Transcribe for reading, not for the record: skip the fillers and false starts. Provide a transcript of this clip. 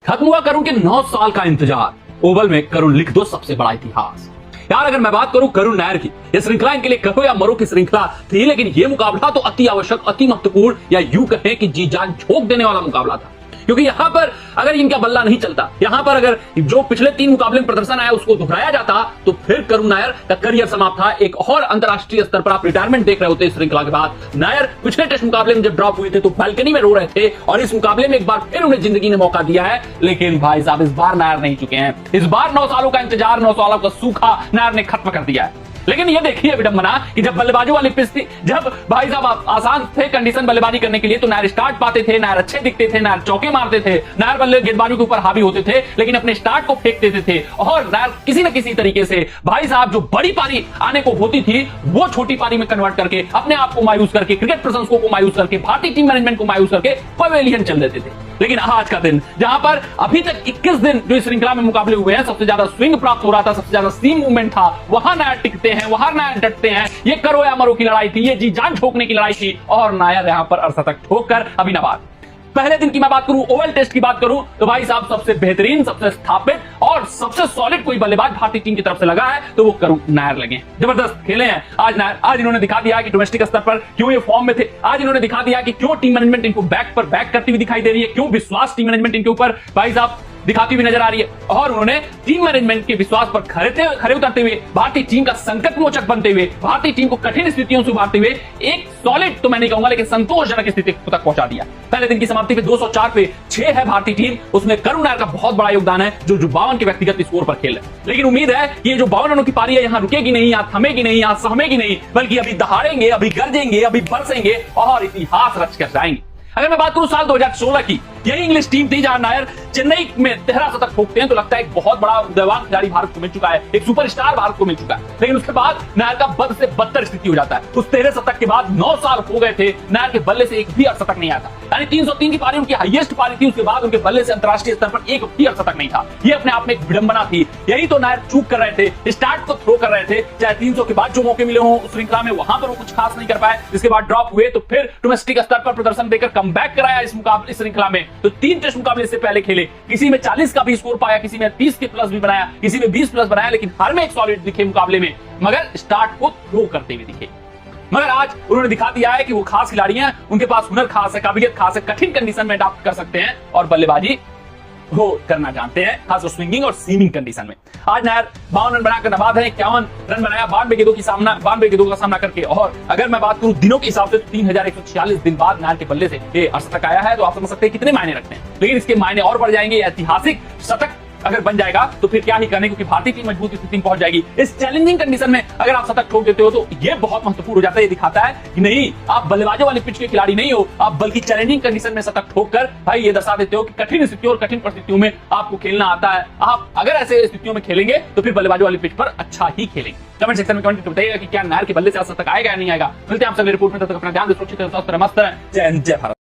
खत्म हुआ करुण के 9 साल का इंतजार। ओवल में करुण लिख दो सबसे बड़ा इतिहास। यार अगर मैं बात करूं करुण नायर की, यह श्रृंखला इनके लिए करो या मरो की श्रृंखला थी, लेकिन यह मुकाबला तो अति आवश्यक, अति महत्वपूर्ण या यूं कहें कि जी जान झोंक देने वाला मुकाबला था। क्योंकि यहां पर अगर इनका बल्ला नहीं चलता, यहां पर अगर जो पिछले 3 मुकाबले में प्रदर्शन आया उसको दोहराया जाता, तो फिर करुण नायर का करियर समाप्त था। एक और अंतरराष्ट्रीय स्तर पर आप रिटायरमेंट देख रहे होते इस श्रृंखला के बाद। नायर पिछले टेस्ट मुकाबले में जब ड्रॉप हुए थे तो बालकनी में रो रहे थे, और इस मुकाबले में एक बार फिर उन्हें जिंदगी ने मौका दिया है। लेकिन भाई साहब इस बार नायर नहीं चुके हैं। इस बार 9 सालों का इंतजार, 9 सालों का सूखा नायर ने खत्म कर दिया है। लेकिन ये देखिए विडंबना कि जब बल्लेबाजों वाली पिच थी, जब भाई साहब आसान थे कंडीशन बल्लेबाजी करने के लिए, तो नायर स्टार्ट पाते थे, नायर अच्छे दिखते थे, नायर चौके मारते थे, नायर बल्ले गेंदबाजों के ऊपर हावी होते थे, लेकिन अपने स्टार्ट को फेंक देते थे। और नायर किसी न किसी तरीके से भाई साहब जो बड़ी पारी आने को होती थी वो छोटी पारी में कन्वर्ट करके अपने आप को मायूस करके, क्रिकेट प्रशंसकों को मायूस करके, भारतीय टीम मैनेजमेंट को मायूस करके पवेलियन चल देते थे। लेकिन आज का दिन, जहां पर अभी तक 21 दिन जो इस श्रृंखला में मुकाबले हुए हैं, सबसे ज्यादा स्विंग प्राप्त हो रहा था, सबसे ज्यादा सीम मूवमेंट था, वहां नायर टिकते हैं, वहां नायर डटते हैं। ये करो या मरो की लड़ाई थी, ये जी जान ठोकने की लड़ाई थी, और नायर यहां पर अर्धशतक ठोककर अभिनवाद। पहले दिन की मैं बात करूं, ओवल टेस्ट की बात करूं, तो भाई साहब सबसे बेहतरीन, सबसे स्थापित और सबसे सॉलिड कोई बल्लेबाज भारतीय टीम की तरफ से लगा है तो वो करुण नायर लगे। जबरदस्त खेले हैं आज नायर। आज इन्होंने दिखा दिया कि डोमेस्टिक स्तर पर क्यों ये फॉर्म में थे। आज इन्होंने दिखा दिया कि क्यों टीम मैनेजमेंट इनको बैक पर बैक करती हुई दिखाई दे रही है, क्यों विश्वास टीम मैनेजमेंट इनके ऊपर भाई साहब दिखाती हुई नजर आ रही है। और उन्होंने टीम मैनेजमेंट के विश्वास पर खरे उतरते हुए, भारतीय टीम का संकट मोचक बनते हुए, भारतीय टीम को कठिन स्थितियों से उभारते हुए एक सॉलिड तो मैं नहीं कहूंगा लेकिन संतोषजनक स्थिति तक पहुंचा दिया। पहले दिन की समाप्ति पे 204 पे 6 है भारतीय टीम, उसमें करुण नायर का बहुत बड़ा योगदान है जो 52 के व्यक्तिगत स्कोर पर खेल है। लेकिन उम्मीद है कि ये जो 52 रनों की पारी है यहाँ रुकेगी नहीं, यहाँ थमेगी नहीं, यहाँ सहमेगी नहीं, बल्कि अभी दहाड़ेंगे, अभी गरजेंगे, अभी बरसेंगे और इतिहास रच कर जाएंगे। अगर मैं बात करूं साल 2016 की, यही इंग्लिश टीम थी जहां नायर चेन्नई में 13 शतक ठोकते हैं तो लगता है एक बहुत बड़ा उदयवान खिलाड़ी भारत को मिल चुका है, एक सुपरस्टार भारत को मिल चुका है। लेकिन उसके बाद नायर का बद से बदतर स्थिति हो जाता है। उस 13 शतक के बाद 9 साल हो गए थे, नायर के बल्ले से एक भी अर्धशतक नहीं आता। यानी 303 की पारी उनकी हाईएस्ट पारी थी, उसके बाद उनके बल्ले से अंतरराष्ट्रीय स्तर पर एक भी अर्धशतक नहीं था। ये अपने आप में एक विडंबना थी। यही तो नायर चूक कर रहे थे, स्टार्ट को थ्रो कर रहे थे, चाहे 300 के बाद जो मौके मिले हों उस श्रृंखला में, वहां पर वो कुछ खास नहीं कर पाए। जिसके बाद ड्रॉप हुए तो फिर डोमेस्टिक स्तर पर प्रदर्शन देकर कमबैक कराया इस श्रृंखला में। तो 3 टेस्ट मुकाबले से पहले खेले, किसी में 40 का भी स्कोर पाया, किसी में 30 के प्लस भी बनाया, किसी में 20 प्लस बनाया, लेकिन हर में एक सॉलिड दिखे मुकाबले में, मगर स्टार्ट को थ्रो करते हुए दिखे। मगर आज उन्होंने दिखा दिया है कि वो खास खिलाड़ी हैं, उनके पास हुनर खास है, काबिलियत खास है, कठिन कंडीशन में अडॉप्ट कर सकते हैं और बल्लेबाजी वो करना जानते हैं, खासकर स्विंगिंग और सीमिंग कंडीशन में। आज नायर 52 रन बनाकर नवाब है, 51 रन बनाया 92 गेंदों का सामना करके। और अगर मैं बात करूं दिनों के हिसाब से 3146 दिन बाद नायर के बल्ले से ये अर्धशतक आया है, तो आप समझ सकते हैं कितने मायने रखते हैं। लेकिन इसके मायने और बढ़ जाएंगे। ऐतिहासिक शतक अगर बन जाएगा तो फिर क्या ही करने, क्योंकि भारतीय टीम मजबूत स्थिति में पहुंच जाएगी। इस चैलेंजिंग कंडीशन में अगर आप शतक ठोक देते हो तो ये बहुत महत्वपूर्ण हो जाता है। ये दिखाता है कि नहीं, आप बल्लेबाजों वाली पिच के खिलाड़ी नहीं हो, आप बल्कि चैलेंजिंग कंडीशन में शतक ठोककर भाई ये दर्शा देते हो कि कठिन स्थितियों और कठिन परिस्थितियों में आपको खेलना आता है। आप अगर ऐसे स्थितियों में खेलेंगे तो फिर बल्लेबाजों वाली पिच पर अच्छा ही खेलेंगे। कमेंट सेक्शन में कमेंट करके बताइएगा कि क्या नायर के बल्ले से शतक आएगा या नहीं आएगा। मिलते हैं आपसे अगले रिपोर्ट में, तब तक अपना ध्यान दे, सुरक्षित रहिए, स्वस्थ रहिए, मस्त रहें। जय हिंद, जय भारत।